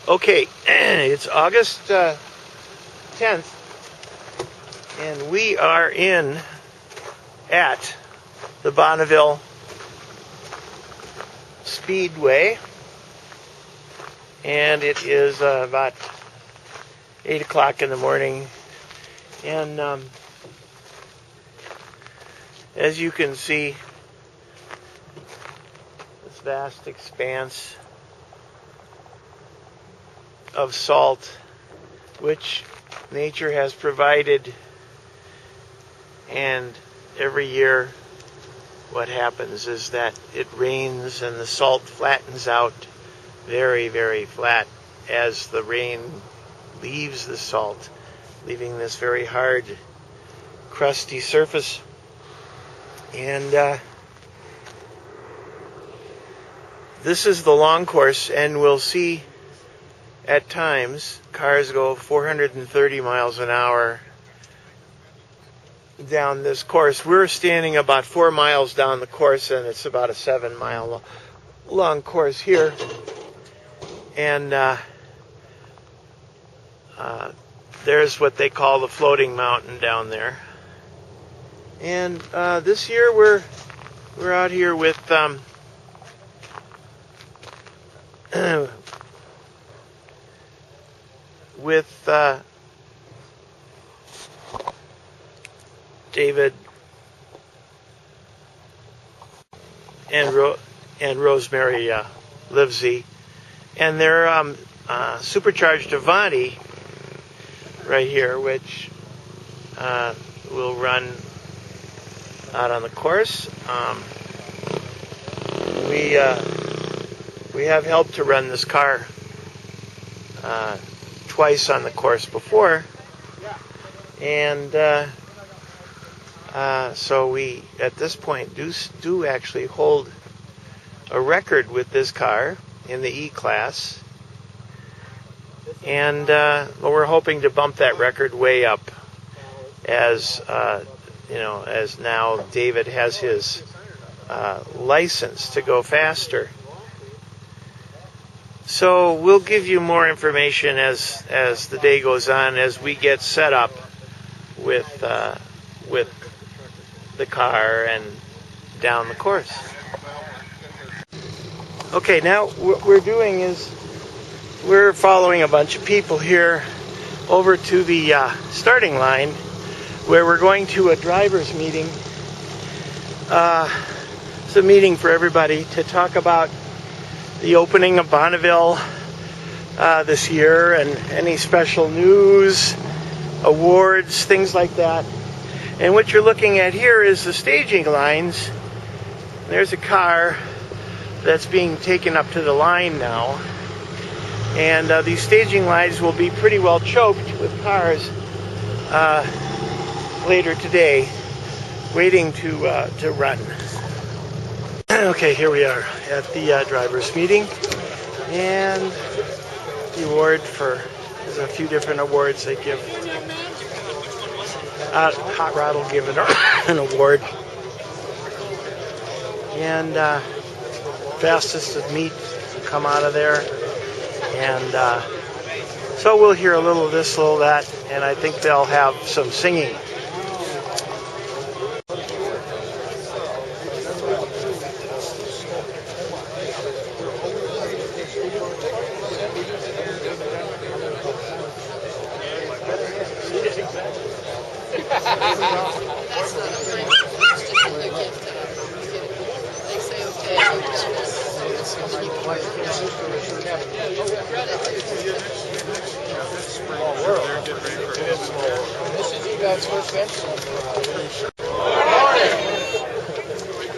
Okay, it's August 10th, and we are at the Bonneville Speedway, and it is about 8 o'clock in the morning, and as you can see, this vast expanse of salt which nature has provided, and every year what happens is that it rains and the salt flattens out very, very flat as the rain leaves the salt, leaving this very hard, crusty surface. And this is the long course, and we'll see at times cars go 430 miles an hour down this course. We're standing about 4 miles down the course, and it's about a 7-mile long course here. And there's what they call the floating mountain down there. And this year we're out here with David and Rosemary Livesay, and their supercharged Avanti right here, which will run out on the course. We have helped to run this car twice on the course before, and so we at this point do actually hold a record with this car in the E class, and we're hoping to bump that record way up as as now David has his license to go faster. So we'll give you more information as the day goes on, as we get set up with the car and down the course. Okay, now what we're doing is we're following a bunch of people here over to the starting line, where we're going to a driver's meeting. It's a meeting for everybody to talk about the opening of Bonneville this year, and any special news, awards, things like that. And what you're looking at here is the staging lines. There's a car that's being taken up to the line now, and these staging lines will be pretty well choked with cars later today, waiting to run. Okay, here we are at the drivers' meeting, and the award there's a few different awards they give. Hot Rod will give an award, and fastest of meat will come out of there, and so we'll hear a little of this, a little of that, and I think they'll have some singing.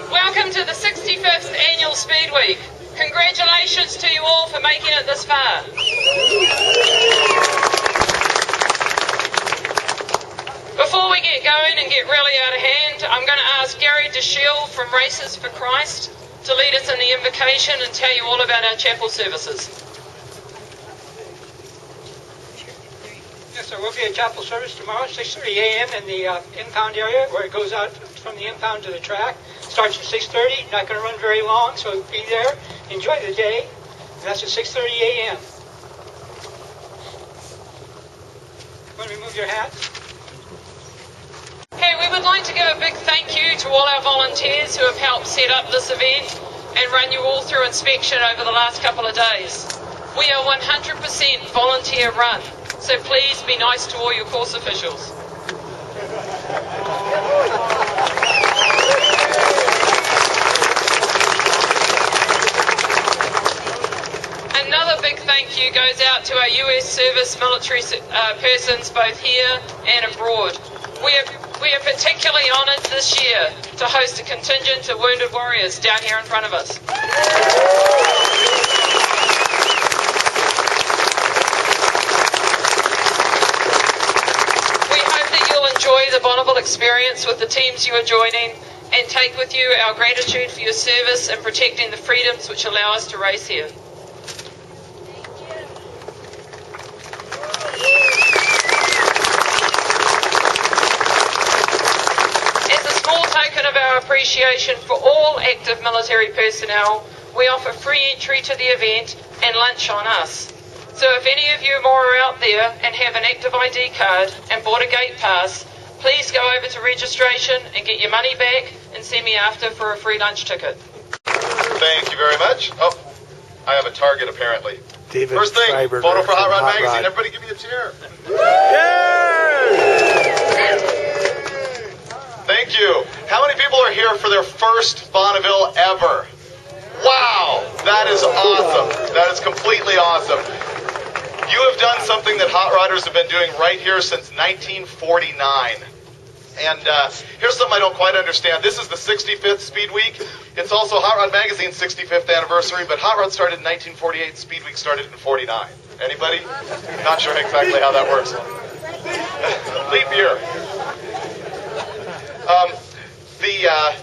Welcome to the 61st Annual Speed Week. Congratulations to you all for making it this far. Before we get going and get really out of hand, I'm going to ask Gary DeShiel from Races for Christ to lead us in the invocation and tell you all about our chapel services. Yes, there will be a chapel service tomorrow, 6:30 a.m. in the impound area, where it goes out from the impound to the track. Starts at 6:30. Not going to run very long, so be there. Enjoy the day. And that's at 6:30 a.m. Want to remove your hat? Hey, we would like to give a big thank you to all our volunteers who have helped set up this event and run you all through inspection over the last couple of days. We are 100% volunteer run, so please be nice to all your course officials. Another big thank you goes out to our US service military persons both here and abroad. We are particularly honoured this year to host a contingent of wounded warriors down here in front of us. We hope that you'll enjoy the Bonneville experience with the teams you are joining and take with you our gratitude for your service and protecting the freedoms which allow us to race here. Appreciation for all active military personnel, we offer free entry to the event and lunch on us. So if any of you more are out there and have an active ID card and bought a gate pass, please go over to registration and get your money back and see me after for a free lunch ticket. Thank you very much. Oh, I have a target apparently. David First thing, Freiberger photo for Hot Rod Hot Magazine. Rod. Everybody give me a cheer. Thank you. How many people are here for their first Bonneville ever? Wow, that is awesome. That is completely awesome. You have done something that hot rodders have been doing right here since 1949. And here's something I don't quite understand. This is the 65th Speed Week. It's also Hot Rod Magazine's 65th anniversary, but Hot Rod started in 1948. Speed Week started in 49. Anybody? Not sure exactly how that works. Leap year.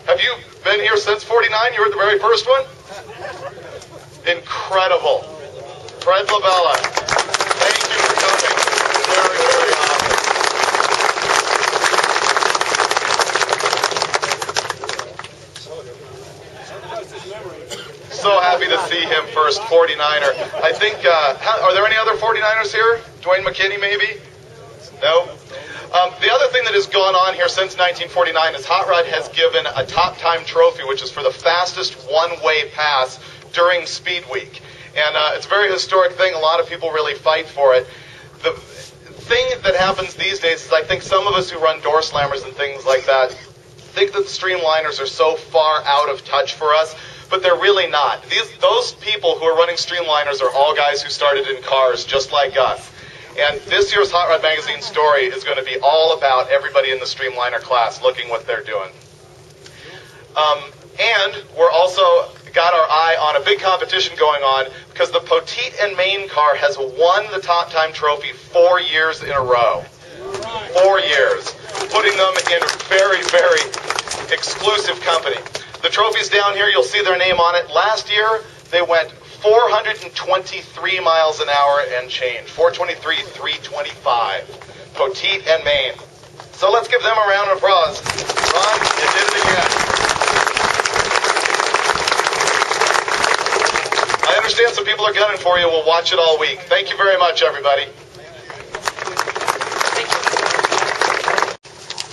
Have you been here since 49? You were the very first one? Incredible. Fred Lavella, thank you for coming. Very, very awesome. So happy to see him first 49er. I think, are there any other 49ers here? Dwayne McKinney maybe? No? The other thing that has gone on here since 1949 is Hot Rod has given a top time trophy, which is for the fastest one-way pass during Speed Week. And it's a very historic thing. A lot of people really fight for it. The thing that happens these days is I think some of us who run door slammers and things like that think that the streamliners are so far out of touch for us, but they're really not. Those people who are running streamliners are all guys who started in cars just like us. And this year's Hot Rod Magazine story is going to be all about everybody in the Streamliner class looking what they're doing. And we're also got our eye on a big competition going on because the Petite and Main car has won the Top Time Trophy 4 years in a row. 4 years. Putting them in very, very exclusive company. The trophy's down here. You'll see their name on it. Last year, they went 423 miles an hour and change. 423, 325. Petite and Main. So let's give them a round of applause. Ron, you did it again. I understand some people are gunning for you. We'll watch it all week. Thank you very much, everybody.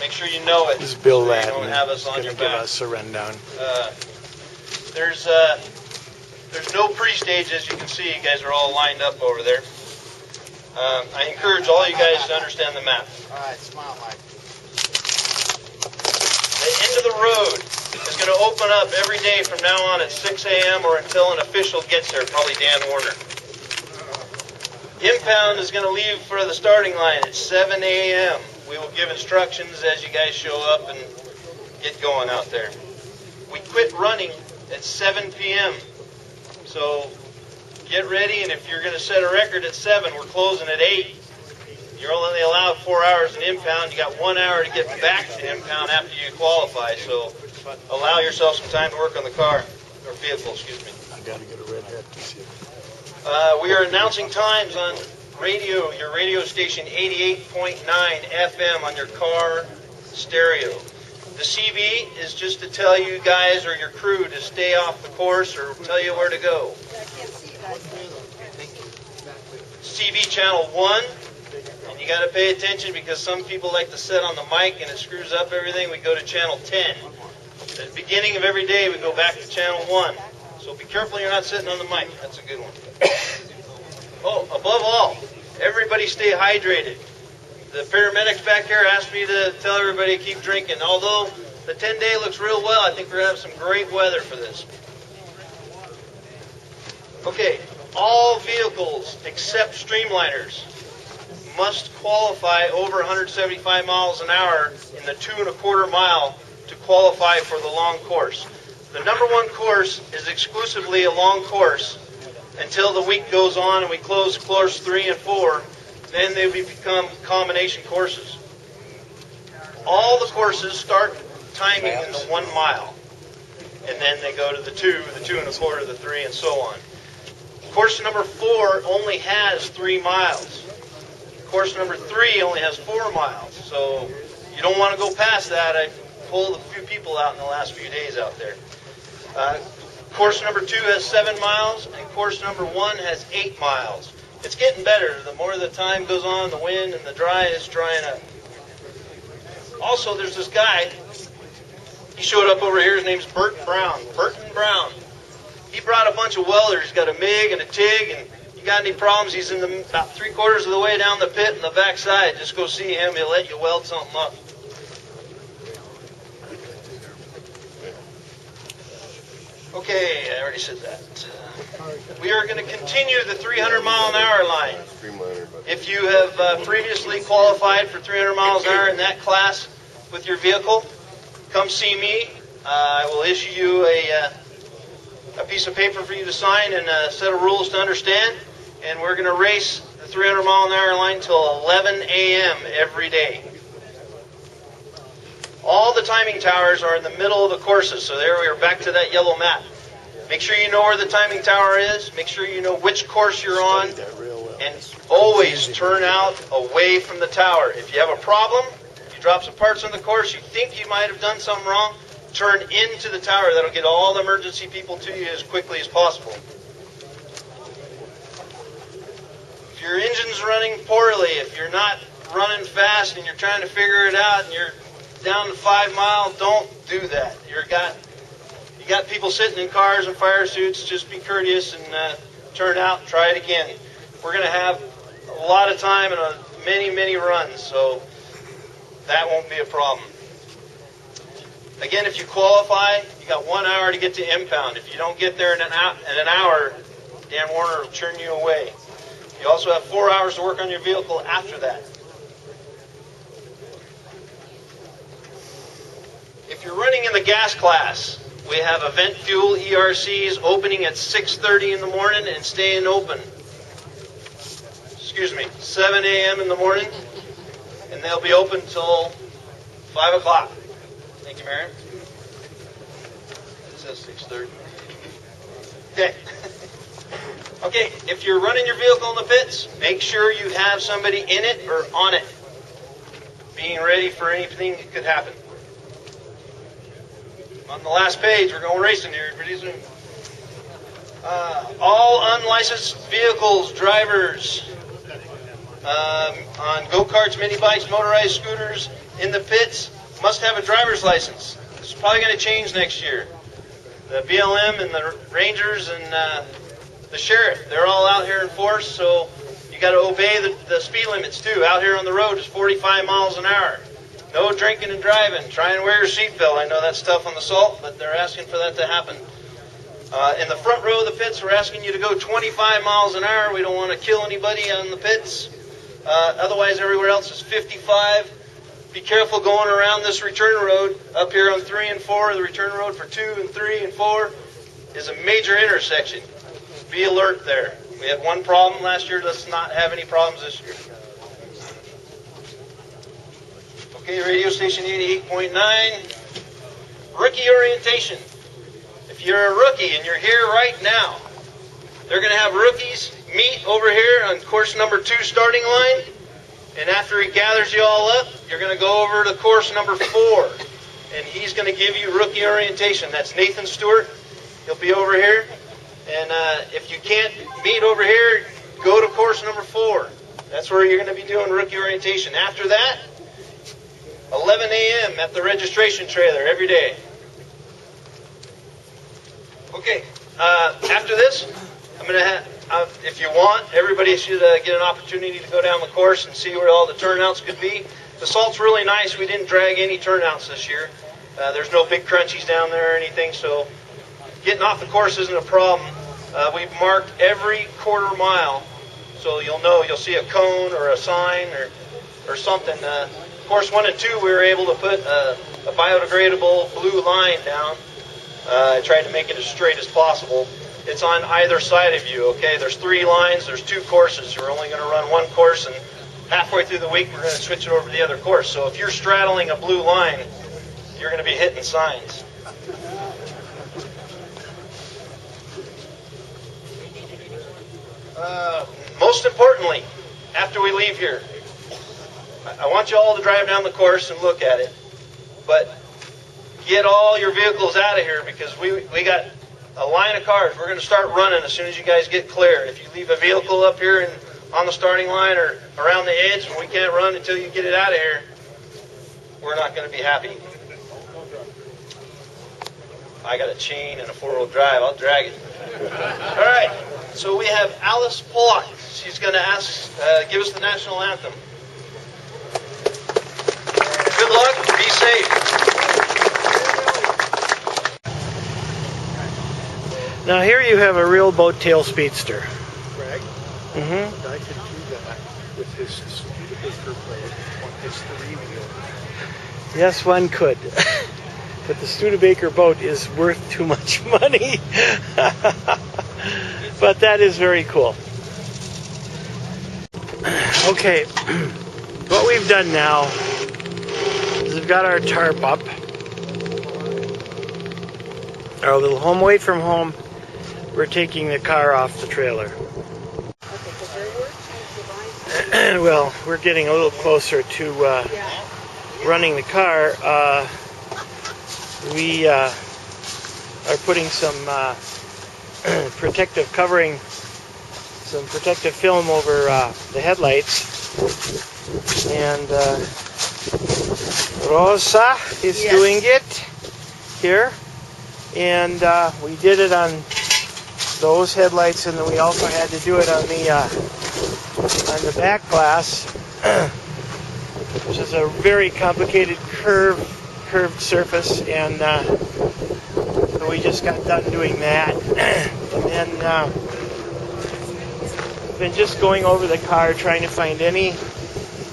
Make sure you know it. This is Bill so Ladd. you don't have us on your Give back. us a rundown. There's no pre-stage, as you can see. You guys are all lined up over there. I encourage all you guys to understand the map. All right, smile, Mike. The end of the road is going to open up every day from now on at 6 a.m. or until an official gets there, probably Dan Warner. Impound is going to leave for the starting line at 7 a.m. We will give instructions as you guys show up and get going out there. We quit running at 7 p.m. So get ready, and if you're going to set a record at 7, we're closing at 8. You're only allowed 4 hours in impound. You got 1 hour to get back to impound after you qualify. So allow yourself some time to work on the car, or vehicle, excuse me. I gotta get a red hat to see it. We are announcing times on radio, your radio station 88.9 FM on your car stereo. The CB is just to tell you guys or your crew to stay off the course or tell you where to go. CB channel 1, and you got to pay attention because some people like to sit on the mic and it screws up everything. We go to channel 10. At the beginning of every day, we go back to channel 1. So be careful you're not sitting on the mic. That's a good one. Oh, above all, everybody stay hydrated. The paramedics back here asked me to tell everybody to keep drinking. Although the 10-day looks real well, I think we're going to have some great weather for this. Okay, all vehicles except streamliners must qualify over 175 miles an hour in the 2¼ mile to qualify for the long course. The #1 course is exclusively a long course until the week goes on and we close course 3 and 4. Then they become combination courses. All the courses start timing in the 1 mile. And then they go to the 2, the 2¼ the 3, and so on. Course number 4 only has 3 miles. Course number 3 only has 4 miles. So you don't want to go past that. I pulled a few people out in the last few days out there. Course number 2 has 7 miles, and course number 1 has 8 miles. It's getting better. The more the time goes on, the wind and the dry is drying up. Also, there's this guy. He showed up over here. His name's Burton Brown. Burton Brown. He brought a bunch of welders. He's got a MIG and a TIG, and you got any problems, he's in about 3/4 of the way down the pit in the back side. Just go see him. He'll let you weld something up. Okay, I already said that. We are going to continue the 300-mile-an-hour line. If you have previously qualified for 300 miles an hour in that class with your vehicle, come see me. I will issue you a piece of paper for you to sign and a set of rules to understand. And we're going to race the 300-mile-an-hour line till 11 a.m. every day. All the timing towers are in the middle of the courses, so there we are back to that yellow map. Make sure you know where the timing tower is. Make sure you know which course you're on. And always turn out away from the tower. If you have a problem, you drop some parts on the course, you think you might have done something wrong, turn into the tower. That'll get all the emergency people to you as quickly as possible. If your engine's running poorly, if you're not running fast and you're trying to figure it out and you're down to 5 miles, don't do that. You got people sitting in cars and fire suits. Just be courteous and turn out and try it again. We're going to have a lot of time and many runs, so that won't be a problem. Again, if you qualify, you got 1 hour to get to impound. If you don't get there in an hour, Dan Warner will turn you away. You also have 4 hours to work on your vehicle after that. If you're running in the gas class, we have event fuel ERCs opening at 6:30 in the morning and staying open. 7 a.m. in the morning, and they'll be open till 5 o'clock. Thank you, Marion. It says 6:30. Okay. Okay, if you're running your vehicle in the pits, make sure you have somebody in it or on it, being ready for anything that could happen. On the last page, we're going racing here pretty soon. All unlicensed vehicles, drivers, on go-karts, mini-bikes, motorized scooters in the pits must have a driver's license. This is probably going to change next year. The BLM and the Rangers and the Sheriff, they're all out here in force, so you got to obey the speed limits too. Out here on the road is 45 miles an hour. No drinking and driving. Try and wear your seatbelt. I know that's tough on the salt, but they're asking for that to happen. In the front row of the pits, we're asking you to go 25 miles an hour. We don't want to kill anybody on the pits. Otherwise, everywhere else is 55. Be careful going around this return road. Up here on 3 and 4, the return road for 2 and 3 and 4 is a major intersection. Be alert there. We had one problem last year. Let's not have any problems this year. Okay, radio station 88.9. Rookie orientation. If you're a rookie and you're here right now, they're going to have rookies meet over here on course number 2 starting line. And after he gathers you all up, you're going to go over to course number 4. And he's going to give you rookie orientation. That's Nathan Stewart. He'll be over here. And if you can't meet over here, go to course number 4. That's where you're going to be doing rookie orientation. After that, 11 a.m. at the registration trailer every day. Okay, after this, I'm going to have, if you want, everybody should get an opportunity to go down the course and see where all the turnouts could be. The salt's really nice. We didn't drag any turnouts this year. There's no big crunchies down there or anything, so getting off the course isn't a problem. We've marked every quarter mile, so you'll see a cone or a sign or something. Course 1 and 2, we were able to put a biodegradable blue line down. I tried to make it as straight as possible. It's on either side of you, okay? There's 3 lines, there's 2 courses. We're only going to run 1 course, and halfway through the week, we're going to switch it over to the other course. So if you're straddling a blue line, you're going to be hitting signs. Most importantly, after we leave here, I want you all to drive down the course and look at it, but get all your vehicles out of here, because we got a line of cars. We're going to start running as soon as you guys get clear. If you leave a vehicle up here and on the starting line or around the edge and we can't run until you get it out of here, we're not going to be happy. I got a chain and a 4-wheel drive. I'll drag it. All right. So we have Alice Pollock. She's going to give us the national anthem. Good luck. Be safe. Now here you have a real boat tail speedster. Greg, Mm-hmm. I could do that with his Studebaker blade on his 3-wheel. Yes, one could. But the Studebaker boat is worth too much money. But that is very cool. Okay, what we've done now is we've got our tarp up. Our little home away from home. We're taking the car off the trailer. Well, we're getting a little closer to running the car. We are putting some protective covering, some protective film over the headlights. And Rosa is doing it here. And we did it on those headlights, and then we also had to do it on the back glass, which is a very complicated curved surface, and so we just got done doing that. And then been just going over the car, trying to find any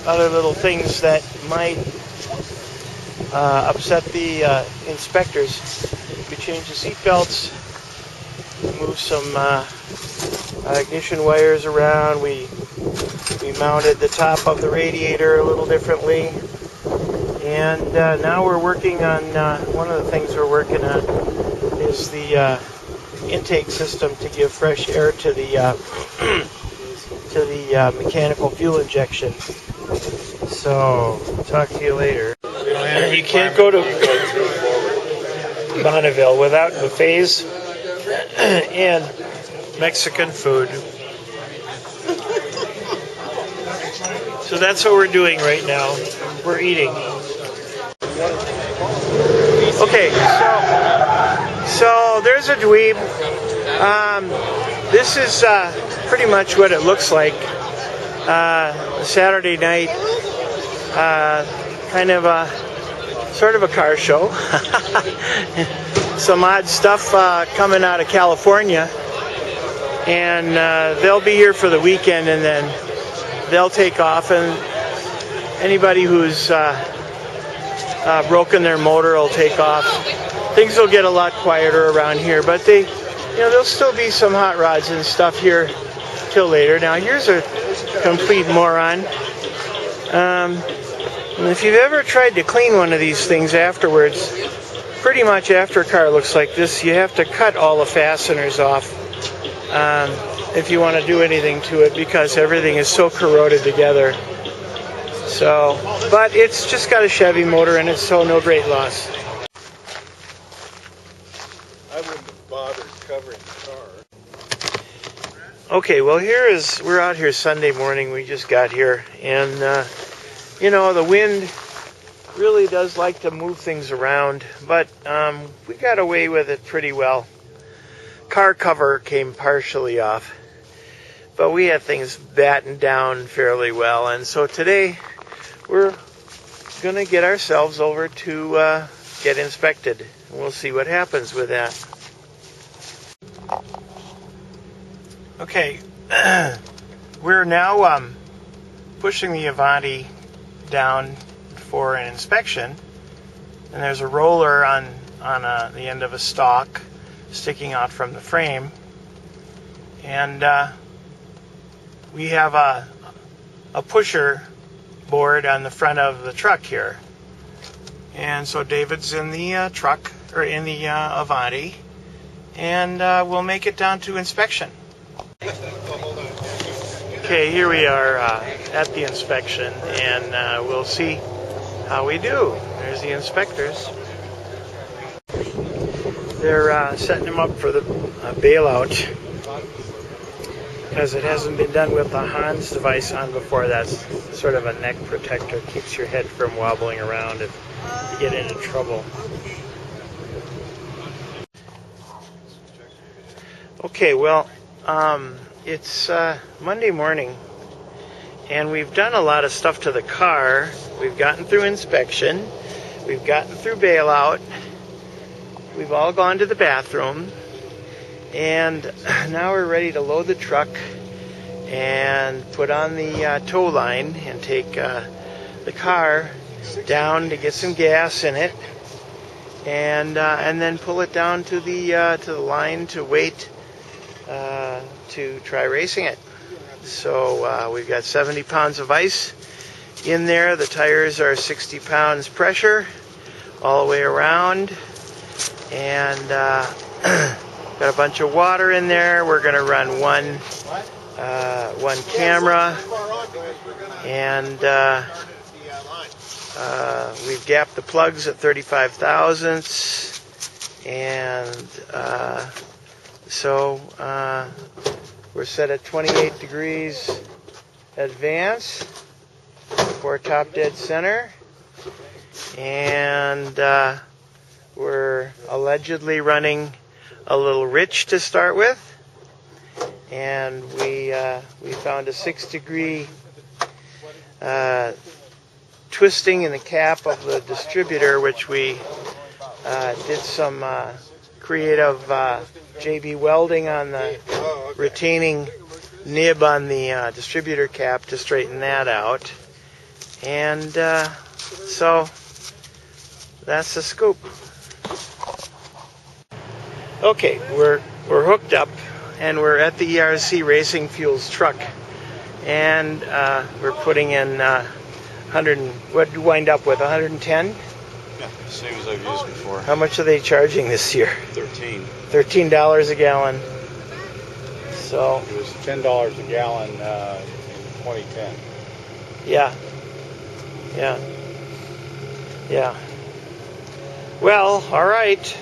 other little things that might upset the inspectors. We changed the seat belts, moved some ignition wires around. We mounted the top of the radiator a little differently, and now we're working on one of the things we're working on is the intake system to give fresh air to the mechanical fuel injection. So talk to you later. You can't go to Bonneville without buffets and Mexican food. So that's what we're doing right now. We're eating. Okay, so there's a dweeb. This is pretty much what it looks like. Saturday night, kind of a sort of a car show. Some odd stuff coming out of California, and they'll be here for the weekend, and then they'll take off, and anybody who's broken their motor will take off. Things will get a lot quieter around here, but there'll still be some hot rods and stuff here till later. Now here's a complete moron. If you've ever tried to clean one of these things afterwards, pretty much after a car looks like this, you have to cut all the fasteners off if you want to do anything to it, because everything is so corroded together. So, but it's just got a Chevy motor in it, so no great loss. I wouldn't have bothered covering the car. Okay, well we're out here Sunday morning. We just got here, and you know, the wind really does like to move things around, but we got away with it pretty well. Car cover came partially off, but we had things battened down fairly well, and so today we're gonna get ourselves over to get inspected. We'll see what happens with that. Okay, we're now pushing the Avanti down for an inspection, and there's a roller on the end of a stalk sticking out from the frame, and we have a pusher board on the front of the truck here, and so David's in the truck, or in the Avanti, and we'll make it down to inspection. Okay, here we are at the inspection, and we'll see how we do. There's the inspectors. They're setting them up for the bailout, because it hasn't been done with the Hans device on before. That's sort of a neck protector, keeps your head from wobbling around if you get into trouble. Okay, well, it's Monday morning, and we've done a lot of stuff to the car. We've gotten through inspection, we've gotten through bailout, we've all gone to the bathroom, and now we're ready to load the truck and put on the tow line and take the car down to get some gas in it, and then pull it down to the line to wait to try racing it. So we've got 70 pounds of ice in there. The tires are 60 pounds pressure all the way around, and got a bunch of water in there. We're going to run one camera, and we've gapped the plugs at 35 thousandths, and so we're set at 28 degrees advance for top dead center, and we're allegedly running a little rich to start with, and we found a 6-degree twisting in the cap of the distributor, which we did some creative JB welding on the retaining nib on the distributor cap to straighten that out, and so that's the scoop. Okay, we're hooked up, and we're at the ERC Racing Fuels truck, and we're putting in 100. What do you wind up with? 110? Yeah, same as I've used before. How much are they charging this year? $13 a gallon. So it was $10 a gallon in 2010. Yeah. Well, all right.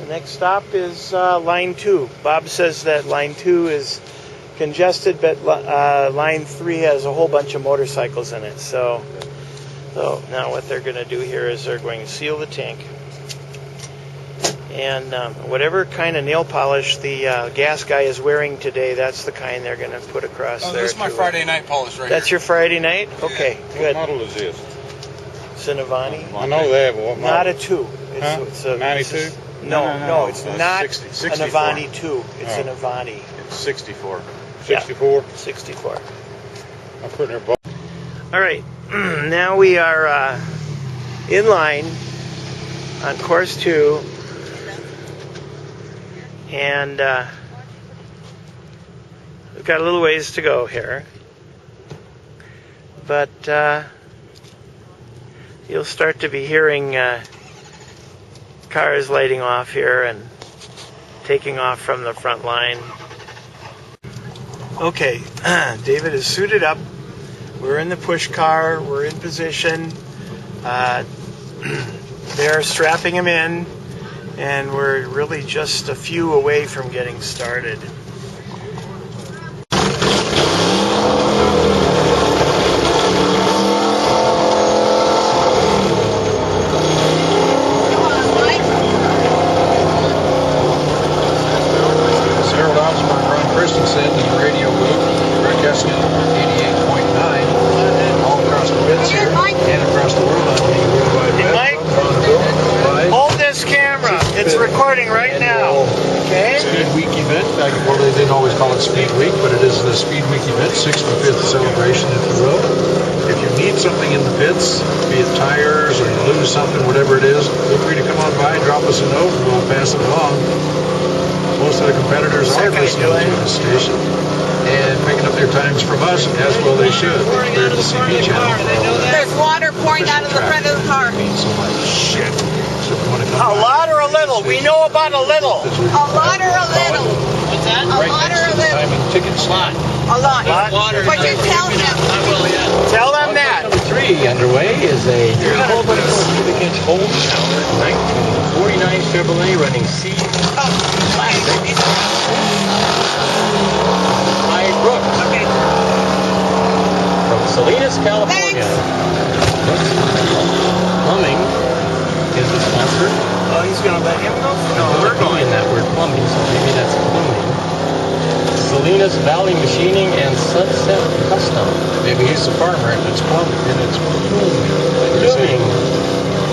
The next stop is line 2. Bob says that line 2 is congested, but line 3 has a whole bunch of motorcycles in it. So now what they're going to do here is they're going to seal the tank, and whatever kind of nail polish the gas guy is wearing today, that's the kind they're going to put across there. This is my Friday night polish right That's here. your Friday night? Okay, good. What model is this? It's an Avanti. I know that, but what model? Not a 2. Huh? It's a 92? No, it's not 64. an Avanti 2. It's an Avanti. It's 64. 64? Yeah, 64. I'm putting her both. All right, now we are in line on course 2, and we've got a little ways to go here, but you'll start to be hearing cars lighting off here and taking off from the front line. Okay, David is suited up. We're in the push car. We're in position. They're strapping him in, and we're really just a few away from getting started. recording right now. Okay. Speed Week event. Well, they didn't always call it Speed Week, but it is the Speed Week event, 65th celebration, if you will. If you need something in the pits, be it tires or you lose something, whatever it is, feel free to come on by, drop us a note, and we'll pass it along. Most of the competitors are listening to this station and picking up their times from us, as well they should. They're the CP channel. There's water pouring out of the front of the car. Shit. So if you want to come A by, lot or a little? We know about a little. A lot or a little? What's that? A right lot or next a to the little? time and ticket slot. A lot. Lot. But you tell them. I will, yeah. Tell them that. Number 3 underway is a 300 cubic inch hole shower 1949 Chevrolet running C Classic by Brooks Okay. from Salinas, California. Brooks Plumbing is the sponsor. Oh, he's going to let him go? No, we're going. In that word plumbing, so maybe that's plumbing. Salinas Valley Machining and Sunset Custom. Maybe he's the farmer and it's plumbing. And it's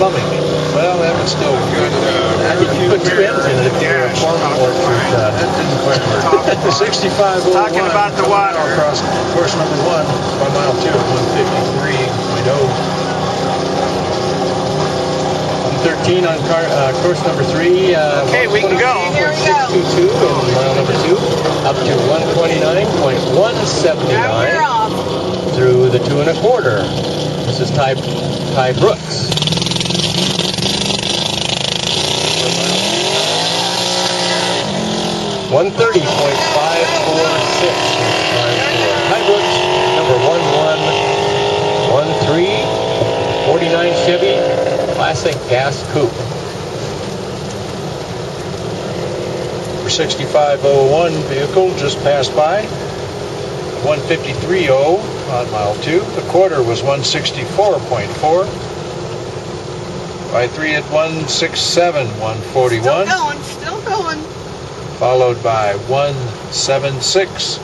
Plumbing. plumbing. Well, that would still good. I think you put 2 M's in it if you're a farmer or That didn't quite work. 6501. Talking about the water. Across course number 1 by mile 2 at 153.0. 13 on course number 3. Okay, we can go. Here we go. 622 in mile number 2, up to 129.179 Now we're off. through the 2 1/4. This is Ty Brooks. $130.546 Ty Brooks, number 1113, 49 Chevy Classic Gas Coupe. For 6501 vehicle just passed by. 153.0 on mile 2. The quarter was 164.4. By 3 at 167, 141. Still going. Followed by 176,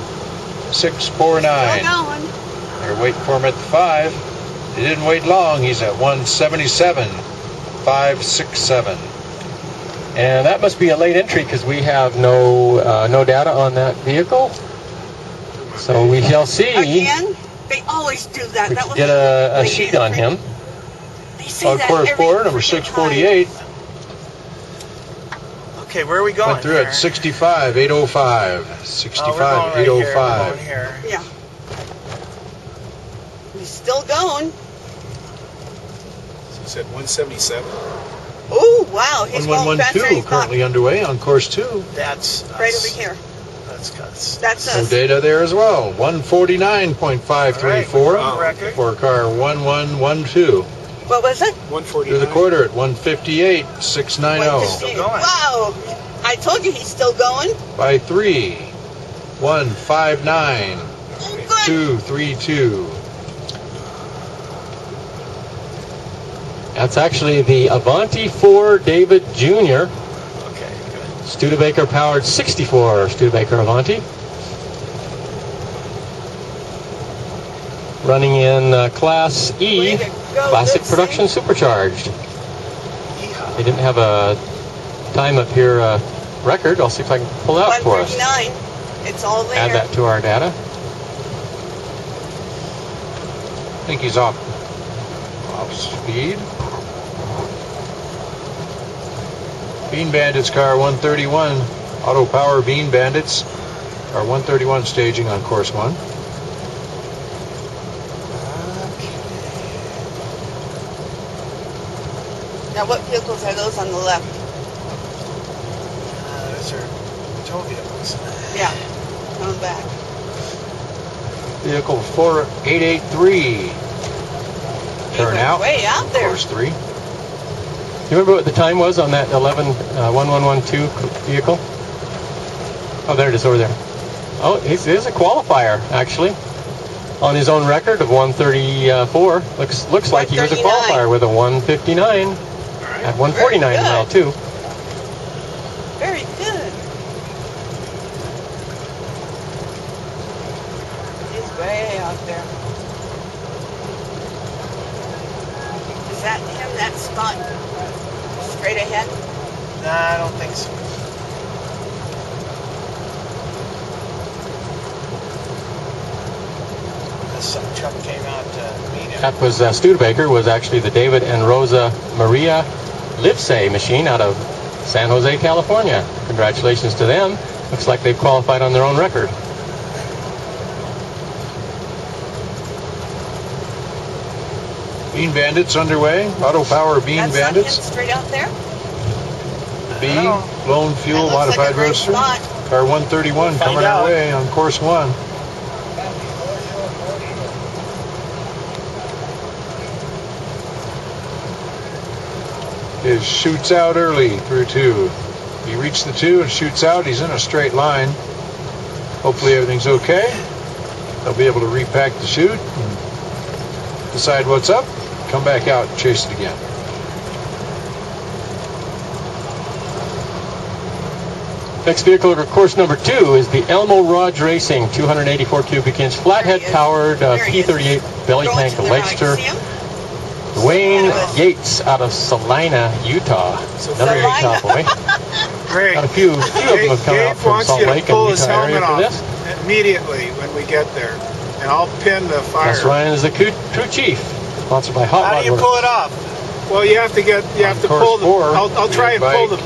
649. Still going. They're waiting for him at the 5. He didn't wait long. He's at 177, 567. And that must be a late entry because we have no data on that vehicle. So we shall see. Again, they always do that. We That can was get a sheet on him. They say On that course every 4, number freaking 648. Okay, where are we going? Went through here? at 65, 805. 65, 805. Here. time. Yeah. He's still going. He said 177. Oh, wow. He's going faster. 1112 He's not currently underway on course 2. That's us. right over here. That's us. That's No us. data there as well. 149.534 All right, record. for car 1112. What was it? 149. Through the quarter at 158, 690. Still going. Wow. I told you he's still going. By 3, 159, Oh, good. 232. That's actually the Avanti4David Jr. Okay, good. Studebaker powered 64 Studebaker Avanti. Running in Class E, Way to go, Classic Lucy. Production Supercharged. Yeehaw. They didn't have a time up here record. I'll see if I can pull it out for us. 139. It's all there. Add that to our data. I think he's off speed. Bean Bandits car 131. Auto Power Bean Bandits are 131 staging on course 1. Now, what vehicles are those on the left? Those are tow vehicles. Yeah. Coming back. Vehicle 4883. Turn out. Way out there. Course 3. You remember what the time was on that 1112 vehicle? Oh, there it is over there. Oh, there's a qualifier actually on his own record of 134. Looks like he was a 139. qualifier with a 159 at 149 Very good. mile 2. Very good. He's way out there. Is that him, that spot straight ahead? Nah, I don't think so. Some truck came out to meet him. That was Studebaker, was actually the David and Rosa Livesay machine out of San Jose, California. Congratulations to them. Looks like they've qualified on their own record. Bean Bandits underway. Auto Power Bean That's Bandits. straight out there. B, Lone Fuel That looks like Modified a great Roadster. spot. Car 131 coming our way on course 1. It shoots out early through 2. He reached the 2 and shoots out. He's in a straight line. Hopefully everything's okay. They'll be able to repack the chute and decide what's up, come back out and chase it again. Next vehicle over course number 2 is the Elmo Rodge Racing 284 cubic inch flathead powered P38 belly tank Leicester. Dwayne Yates out of Salina, Utah. Another Utah boy. Great. Got a few of them have come out from Salt Lake and Utah area for this. Immediately when we get there, and I'll pin the fire. That's Ryan is the crew chief. Sponsored by Hot How Rod do you Works. pull it off? Well, you have to pull the. I'll try and pull the.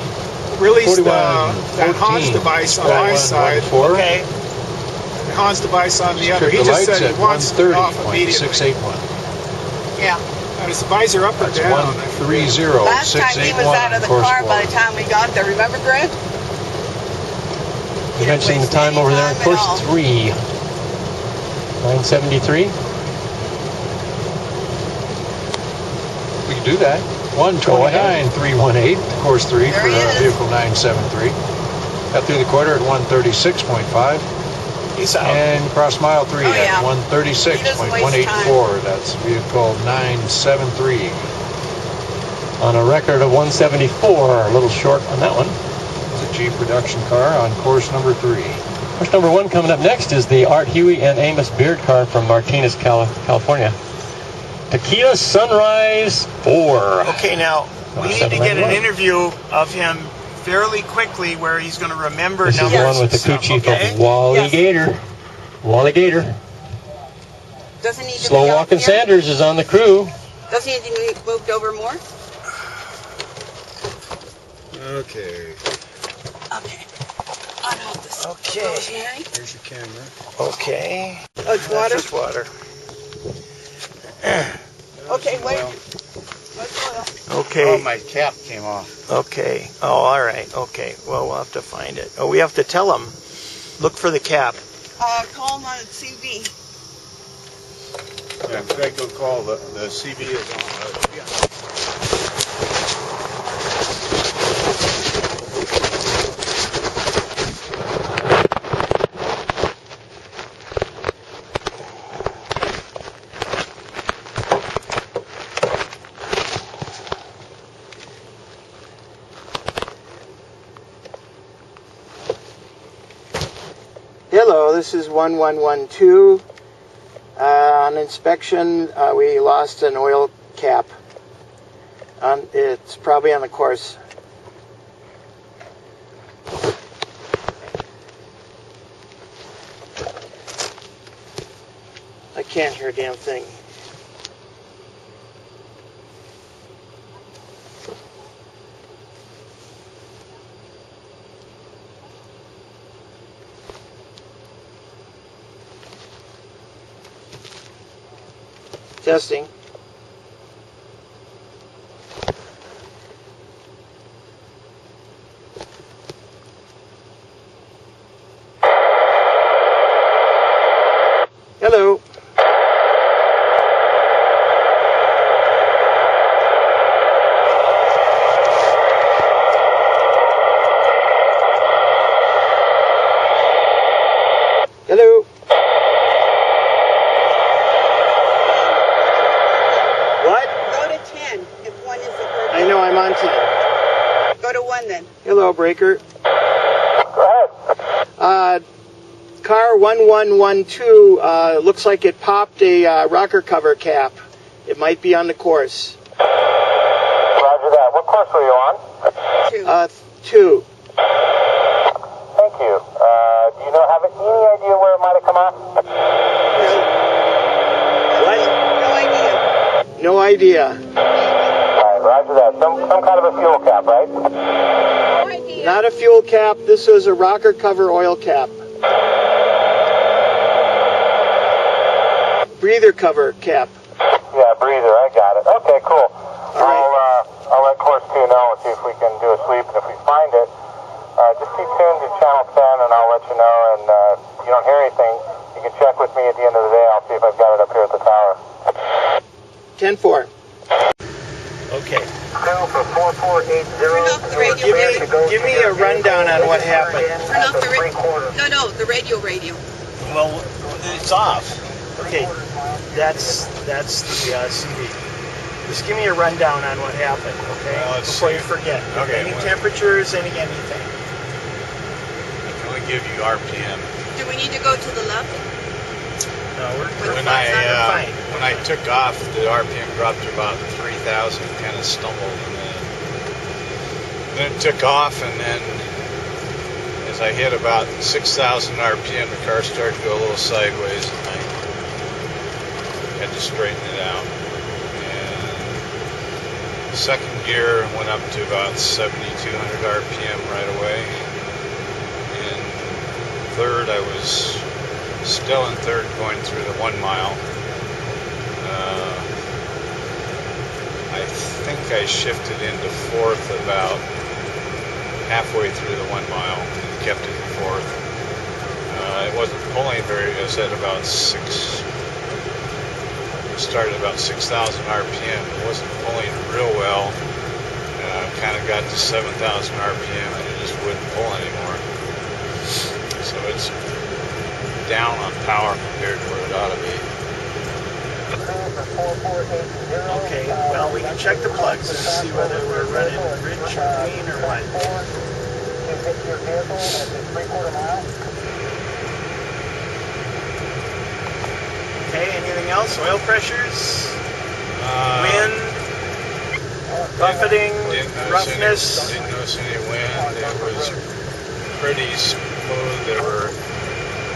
Release that Hans device on my side. Okay. And Hans device on the other. He just said he wants it off immediately. 681. Yeah. And is the visor up or That's down? 130. Last time he was out of the car by the time we got there. Remember, Grant? You mentioned the time over there in course 3. 973. We can do that. 129.318, course 3 for vehicle 973. Got through the quarter at 136.5. He's out. And cross mile 3 at 136.184. That's vehicle 973. On a record of 174, a little short on that one. It's a Jeep production car on course number 3. Course number 1 coming up next is the Art Huey and Amos Beard car from Martinez, California. Tequila Sunrise 4. Okay, now we need to get an interview of him fairly quickly where he's going to remember numbers. This is the one with the crew chief of Wally Gator. Wally Gator. Doesn't need to Slow Walking Sanders is on the crew. Doesn't he need to be moved over more? Okay. Okay. On hold this. Okay. Rosemary. Here's your camera. Okay. Oh, it's water? That's just water. Okay, wait. Okay. Oh, my cap came off. Okay. Oh, all right. Okay. Well, we'll have to find it. Oh, we have to tell him. Look for the cap. Call him on CB. Yeah, I'm going to go call the CB is on. Hello, this is 1112. On inspection, we lost an oil cap. It's probably on the course. I can't hear a damn thing. Testing. Hello. Hello. I know, I'm on 10. Go to 1 then. Hello, Breaker. Car 1112, looks like it popped a rocker cover cap. It might be on the course. Roger that. What course were you on? 2. Thank you. Do you have any idea where it might have come off? What? No idea. Alright, roger that. Some kind of a fuel cap, right? Not a fuel cap. This is a rocker cover oil cap. Breather cover cap. Yeah, breather. I got it. Okay, cool. I'll let course 2 know and see if we can do a sweep. And if we find it, just keep tuned to channel 10 and I'll let you know. And if you don't hear anything, you can check with me at the end of the day. I'll see if I've got it up here at the tower. 10-4. Okay. 2 for 4480. Give me a rundown on what happened. Turn off the radio. No, the radio. Well, it's off. Okay, that's the CD. Just give me a rundown on what happened, okay? Before you forget. Okay. Any temperatures, anything. I can only give you RPM. Do we need to go to the left? No, we're When I took off, the RPM dropped to about 3,000, kind of stumbled, and then it took off, and then as I hit about 6,000 RPM, the car started to go a little sideways, and I had to straighten it out. And second gear went up to about 7,200 RPM right away. And third, I was still in third going through the 1 mile. I think I shifted into fourth about halfway through the 1 mile and kept it in fourth. It wasn't pulling very, I said about started about 6,000 RPM. It wasn't pulling real well. Kind of got to 7,000 RPM and it just wouldn't pull anymore. So it's down on power compared to where it ought to be. Okay, well, we can check the plugs and see whether we're running rich or clean or what. Okay, anything else? Oil pressures? Wind? Buffeting? Roughness? Didn't notice any wind. It was pretty smooth. There were a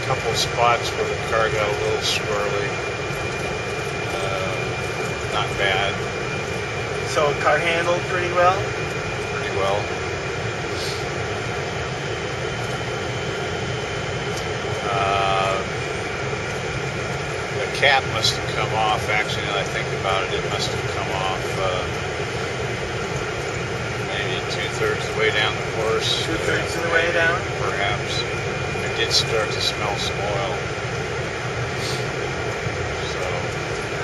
couple spots where the car got a little swirly. Not bad. So car handled pretty well? Pretty well. The cap must have come off. Actually, now that I think about it, it must have come off maybe 2/3 of the way down the course. 2/3 of the way down? Perhaps. It did start to smell some oil.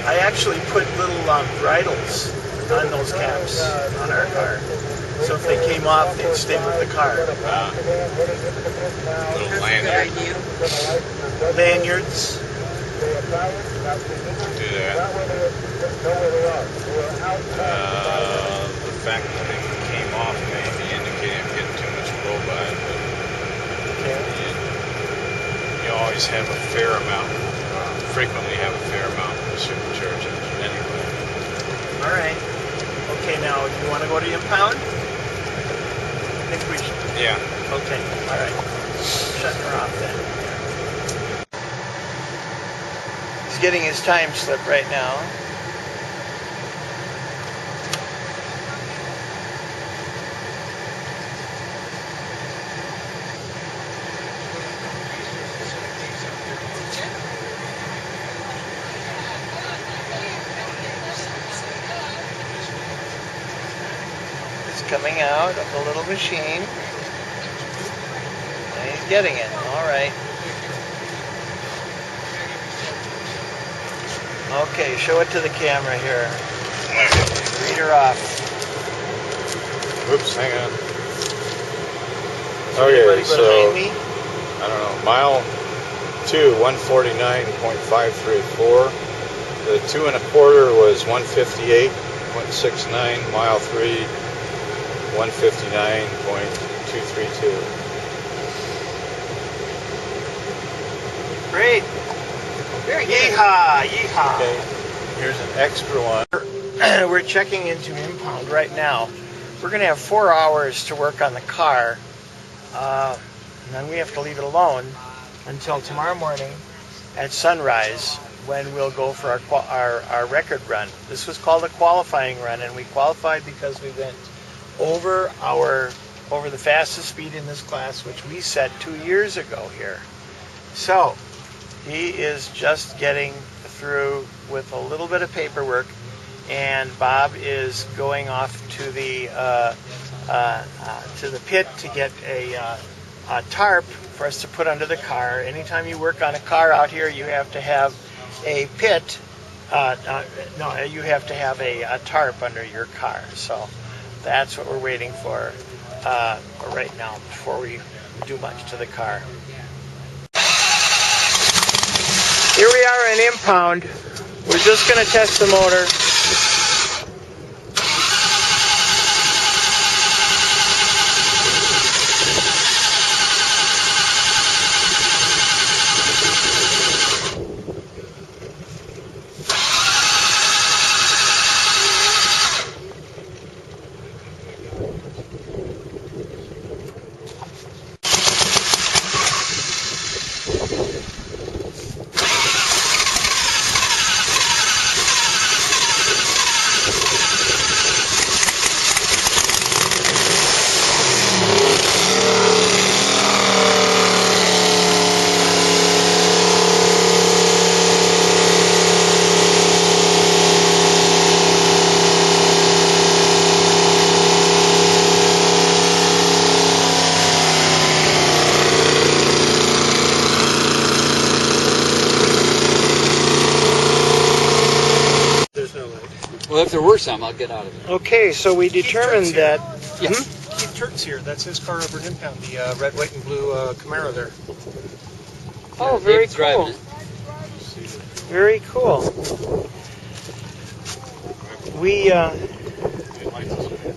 I actually put little bridles on those caps on our car. So if they came off, they'd stay with the car. Little lanyard. Lanyards. Do that. The fact that it came off may be indicating I'm getting too much blow by it, but you always have a fair amount, frequently have a fair amount of a supercharged engine anyway. All right. Okay, now you want to go to impound? I think we should. Yeah. Okay. All right. Shut her off then. He's getting his time slip right now. Coming out of the little machine. And he's getting it. All right. Okay, show it to the camera here. Read her off. Oops, hang on. Okay, so behind me? I don't know. Mile 2, 149.534. The 2 1/4 was 158.69. Mile 3. 159.232. Great. Very good. Yeehaw, yeehaw. Okay, here's an extra one. We're checking into impound right now. we're going to have 4 hours to work on the car, and then we have to leave it alone until tomorrow morning at sunrise, when we'll go for our record run. This was called a qualifying run, and we qualified because we went over the fastest speed in this class, which we set 2 years ago here. So he is just getting through with a little bit of paperwork, and Bob is going off to the pit to get a tarp for us to put under the car. Anytime you work on a car out here, you have to have a pit. You have to have a tarp under your car. So that's what we're waiting for right now before we do much to the car. Here we are in impound. We're just going to test the motor. Well, if there were some, I'll get out of it. Okay, so we determined that... Yes. Keith Turk's here. That's his car over in impound, the red, white, and blue Camaro there. Oh, very Dave's driving cool. it. Very cool.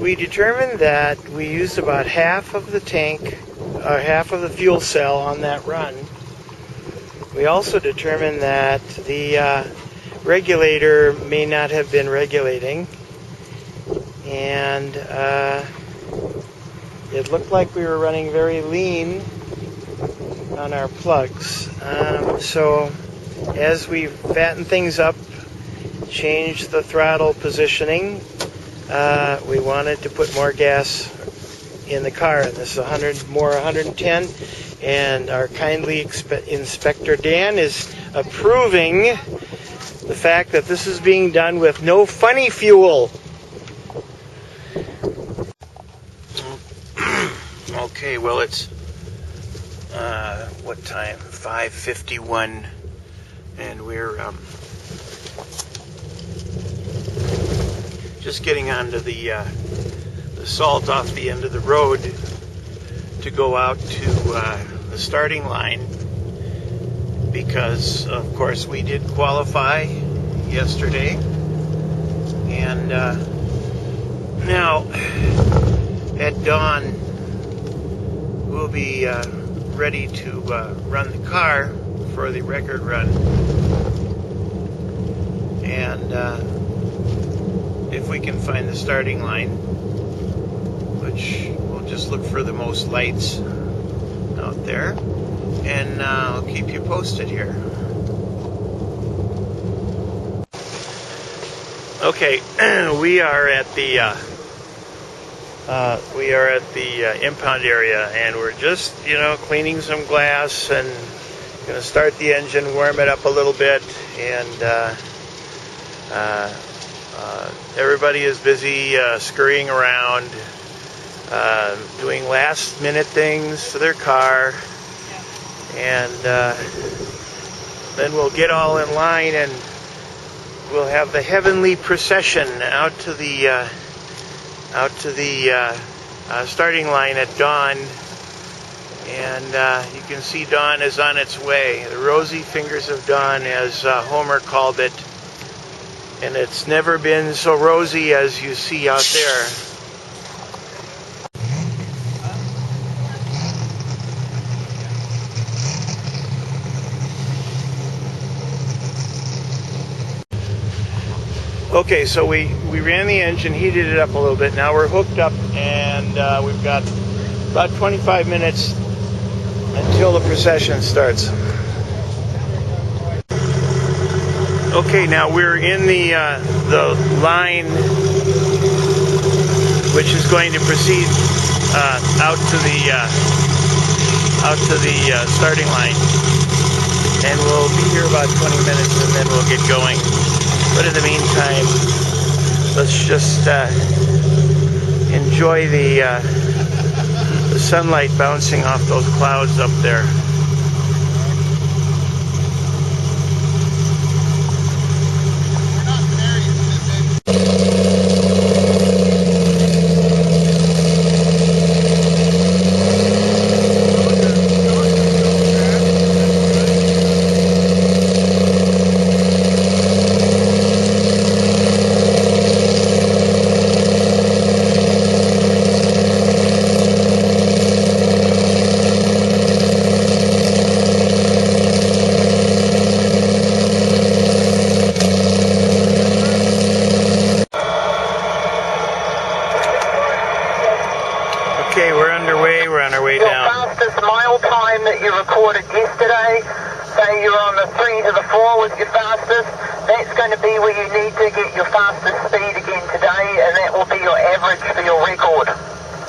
We determined that we used about half of the tank, or half of the fuel cell on that run. We also determined that the regulator may not have been regulating, and it looked like we were running very lean on our plugs. So as we fatten things up, change the throttle positioning, we wanted to put more gas in the car, and this is 110, and our kindly Inspector Dan is approving the fact that this is being done with no funny fuel. Okay, well, it's what time? 5:51, and we're just getting onto the salt off the end of the road to go out to the starting line, because of course we did qualify yesterday, and now at dawn we'll be ready to run the car for the record run, and if we can find the starting line, which we'll just look for the most lights out there, and I'll keep you posted here. Okay, we are at the impound area, and we're just cleaning some glass and gonna start the engine, warm it up a little bit, and everybody is busy scurrying around, doing last minute things to their car, and then we'll get all in line and we'll have the heavenly procession out to the starting line at dawn, and you can see dawn is on its way. The rosy fingers of dawn, as Homer called it, and it's never been so rosy as you see out there. Okay, so we ran the engine, heated it up a little bit. Now we're hooked up, and we've got about 25 minutes until the procession starts. Okay, now we're in the line, which is going to proceed out to the starting line, and we'll be here about 20 minutes, and then we'll get going. But in the meantime, let's just enjoy the sunlight bouncing off those clouds up there. Okay, we're underway. We're on our way down. Your fastest mile time that you recorded yesterday, say you're on the 3 to the 4 with your fastest, that's going to be where you need to get your fastest speed again today, and that will be your average for your record.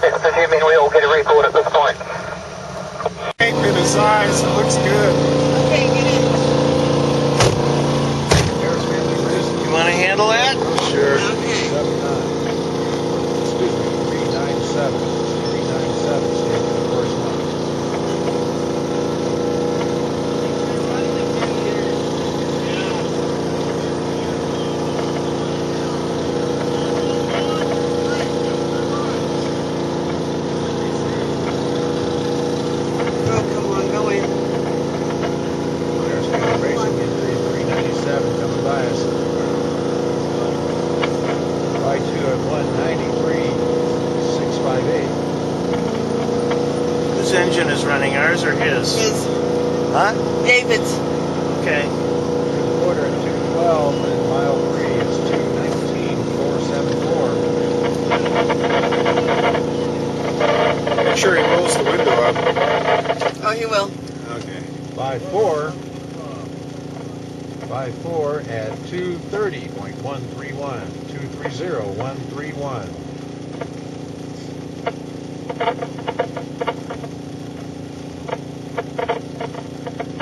That's presuming we all get a record at this point. Pink in his eyes, it looks good. Okay, get in. You want to handle that? Sure. Okay. 397. 397 stands for the first one. Oh, come on, go in. There's Studebaker Racing in 397 coming by us. By 2 at 193.658. Whose engine is running, ours or his? His. Huh? David's. Okay. Quarter at 212 and mile 3 is 219.474. Make sure he rolls the window up. Oh, he will. Okay. 5-4 at 230.131. 230.131.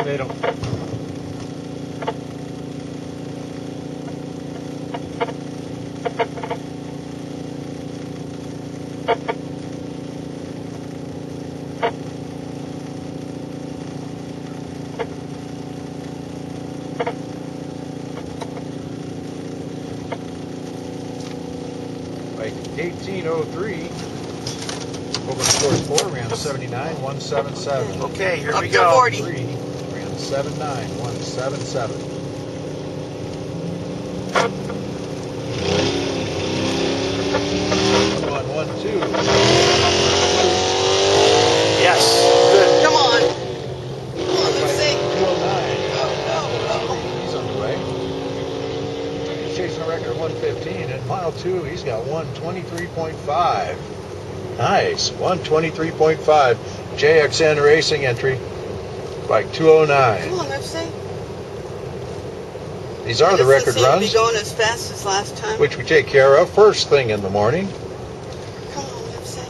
They don't. Like 1803. Over the course 4 ran 79.177. Okay, here Up we to go. 40. 3 ran 79.177. Come on, 1-2. Yes, good. Come on. Come on, let's see. 209. Go, go, go. He's on the way. He's chasing a record of 115. At mile 2, he's got 123.5. Nice. 123.5. JXN Racing entry. Like 209. Come on, let's see. These are the record Doesn't seem to runs, be going as fast as last time. which we take care of first thing in the morning. Come on, let's see.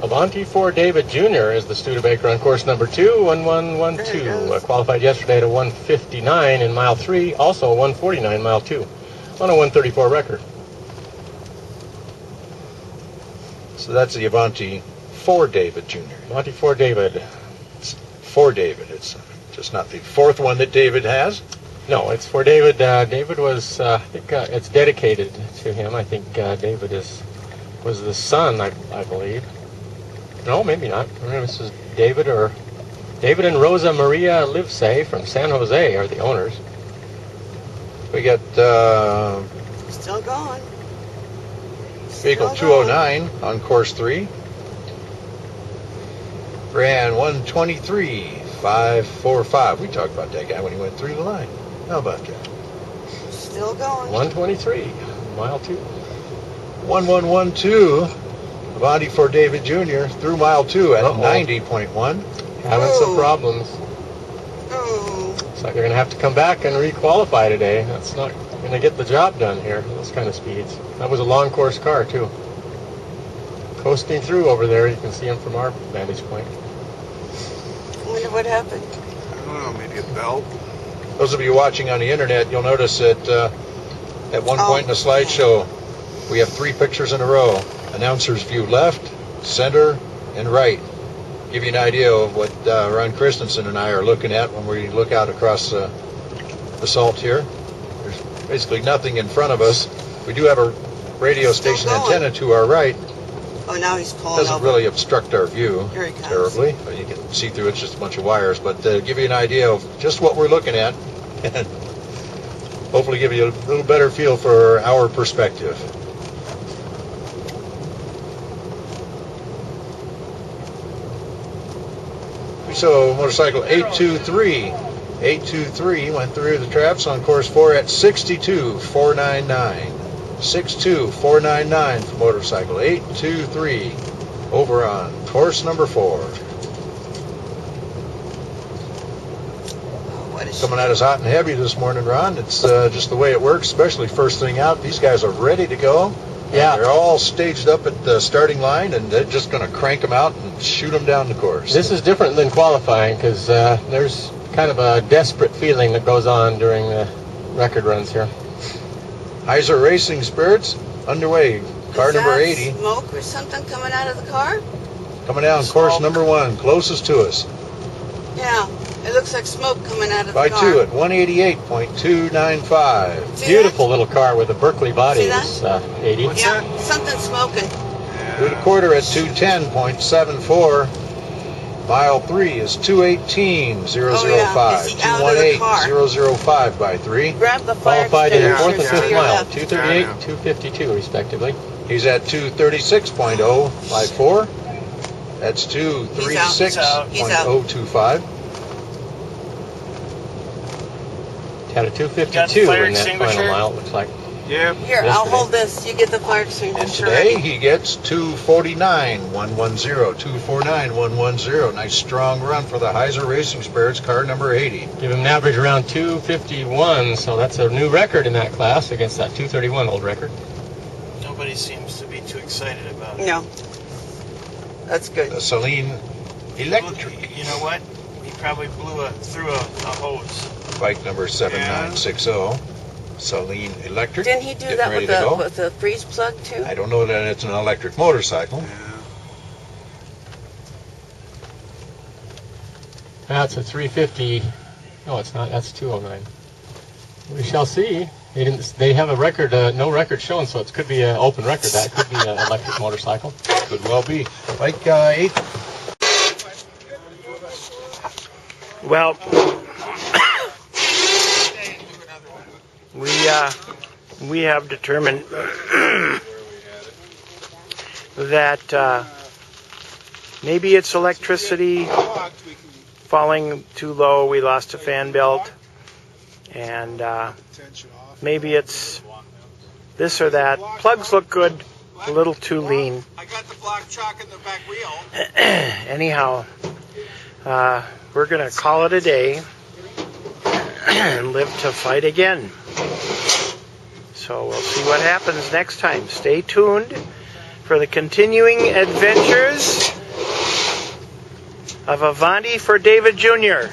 Avanti4David Jr. is the Studebaker on course number 2, 1112. Qualified yesterday at a 159 in mile 3, also a 149 mile 2, on a 134 record. So that's the Avanti4David Jr. Avanti4David. It's for David. It's just not the fourth one that David has. No, it's for David. David was, I think it's dedicated to him. I think David was the son, I believe. No, maybe not. I don't know if this is David and Rosa Livesay from San Jose are the owners. We got Still going. vehicle 209 on course 3. Ran 123.545. We talked about that guy when he went through the line. How about that? Still going. 123, mile 2. 1112, Avanti4David Jr. through mile 2 at 90.1. Having some problems. Looks like they're going to have to come back and re-qualify today. That's not going to get the job done here, those kind of speeds. That was a long course car, too. Coasting through over there, you can see him from our vantage point. I wonder what happened. I don't know, maybe a belt. Those of you watching on the internet, you'll notice that at one point in the slideshow, we have 3 pictures in a row. Announcer's view left, center, and right. Give you an idea of what Ron Christensen and I are looking at when we look out across the salt here. There's basically nothing in front of us. We do have a radio station antenna to our right. Oh, now he's pulling Doesn't over. really obstruct our view Here he comes. terribly. But you can see through it's just a bunch of wires. But give you an idea of just what we're looking at, and hopefully give you a little better feel for our perspective. So motorcycle 823 went through the traps on course 4 at 62.499. 62.499 for motorcycle 823 over on course number 4. Coming at us hot and heavy this morning, Ron. It's just the way it works, especially first thing out. These guys are ready to go. Yeah. They're all staged up at the starting line, and they're just going to crank them out and shoot them down the course. This is different than qualifying because there's kind of a desperate feeling that goes on during the record runs here. Heiser Racing Spirits underway. Car number 80. Smoke or something coming out of the car? Coming down course number 1, closest to us. Yeah, it looks like smoke coming out of the By car. 2 at 188.295. Beautiful little car with a Berkeley body. See that? This 80. Yeah, something's smoking. Through the quarter at 210.74. Mile 3 is 218.005. 218.005 by 3. Grab the fire Qualified in the 4th and extinguisher 5th to your mile. left. 238 and 252 respectively. He's at 236.0 by 4. That's 236.025. Had a 252 in that final mile, it looks like. Yeah. Here, I'll hold this. You get the fire extinguisher. And today he gets 249.110. 249.110. Nice strong run for the Heiser Racing Spirits, car number 80. Give him an average around 251, so that's a new record in that class against that 231 old record. Nobody seems to be too excited about it. No. That's good. The Saline Electric. You know what? He probably blew through a hose. Bike number 7960. Saline Electric. Didn't he do that with the freeze plug too? I don't know that it's an electric motorcycle. That's a 350. No, it's not. That's 209. We shall see. They have a record, no record shown, so it could be an open record. That could be an electric motorcycle. Could well be. Bike 8. Well, we have determined that maybe it's electricity falling too low. We lost a fan belt, and maybe it's this or that. Plugs look good, a little too lean. I got the black chalk in the back wheel. Anyhow, we're going to call it a day and live to fight again. So we'll see what happens next time. Stay tuned for the continuing adventures of Avanti4David Jr.